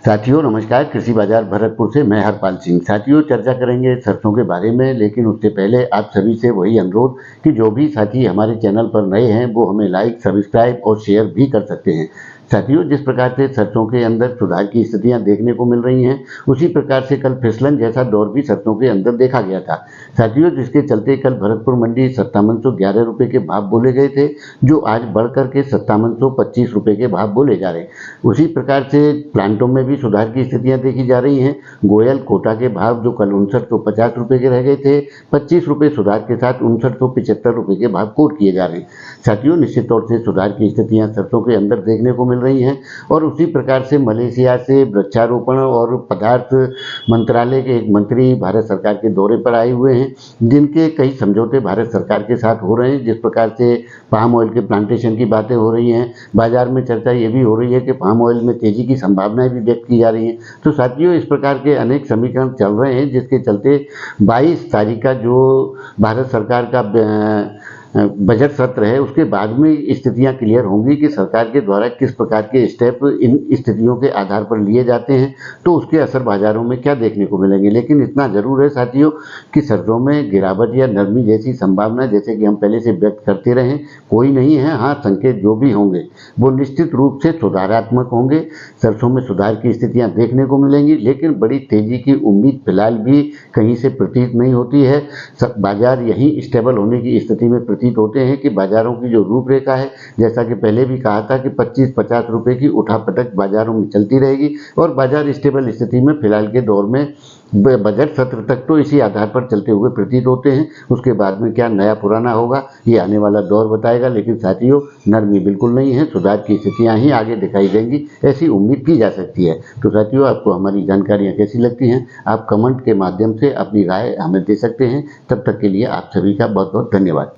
साथियों नमस्कार। कृषि बाजार भरतपुर से मैं हरपाल सिंह। साथियों चर्चा करेंगे सरसों के बारे में, लेकिन उससे पहले आप सभी से वही अनुरोध कि जो भी साथी हमारे चैनल पर नए हैं वो हमें लाइक, सब्सक्राइब और शेयर भी कर सकते हैं। साथियों जिस प्रकार से सरसों के अंदर सुधार की स्थितियां देखने को मिल रही हैं, उसी प्रकार से कल फिसलन जैसा दौर भी सरसों के अंदर देखा गया था। साथियों जिसके चलते कल भरतपुर मंडी 5711 रुपये के भाव बोले गए थे, जो आज बढ़कर के 5725 रुपये के भाव बोले जा रहे हैं। उसी प्रकार से प्लांटों में भी सुधार की स्थितियां देखी जा रही हैं। गोयल कोटा के भाव जो कल 5950 रुपये के रह गए थे, 25 रुपये सुधार के साथ 5975 रुपये के भाव कोट किए जा रहे हैं। साथियों निश्चित तौर से सुधार की स्थितियां सरसों के अंदर देखने को मिल रही हैं। और उसी प्रकार से मलेशिया से वृक्षारोपण और पदार्थ मंत्रालय के एक मंत्री भारत सरकार के दौरे पर आए हुए हैं, जिनके कई समझौते भारत सरकार के साथ हो रहे हैं। जिस प्रकार से पाम ऑयल के प्लांटेशन की बातें हो रही हैं, बाजार में चर्चा ये भी हो रही है कि पाम ऑयल में तेजी की संभावनाएं भी व्यक्त की जा रही हैं। तो साथियों इस प्रकार के अनेक समीकरण चल रहे हैं, जिसके चलते 22 तारीख का जो भारत सरकार का बजट सत्र है, उसके बाद में स्थितियां क्लियर होंगी कि सरकार के द्वारा किस प्रकार के स्टेप इन स्थितियों के आधार पर लिए जाते हैं, तो उसके असर बाजारों में क्या देखने को मिलेंगे। लेकिन इतना जरूर है साथियों कि सरसों में गिरावट या नरमी जैसी संभावना, जैसे कि हम पहले से व्यक्त करते रहे, कोई नहीं है। हाँ, संकेत जो भी होंगे वो निश्चित रूप से सुधारात्मक होंगे। सरसों में सुधार की स्थितियां देखने को मिलेंगी, लेकिन बड़ी तेजी की उम्मीद फिलहाल भी कहीं से प्रतीत नहीं होती है। बाजार यही स्टेबल होने की स्थिति में प्रतीत होते हैं कि बाजारों की जो रूपरेखा है, जैसा कि पहले भी कहा था कि 25-50 रुपए की उठापटक बाजारों में चलती रहेगी और बाजार स्टेबल स्थिति में फिलहाल के दौर में बजट सत्र तक तो इसी आधार पर चलते हुए प्रतीत होते हैं। उसके बाद में क्या नया पुराना होगा ये आने वाला दौर बताएगा। लेकिन साथियों नरमी बिल्कुल नहीं है, सुधार की स्थितियां ही आगे दिखाई देंगी, ऐसी उम्मीद की जा सकती है। तो साथियों आपको हमारी जानकारियां कैसी लगती हैं, आप कमेंट के माध्यम से अपनी राय हमें दे सकते हैं। तब तक के लिए आप सभी का बहुत बहुत धन्यवाद।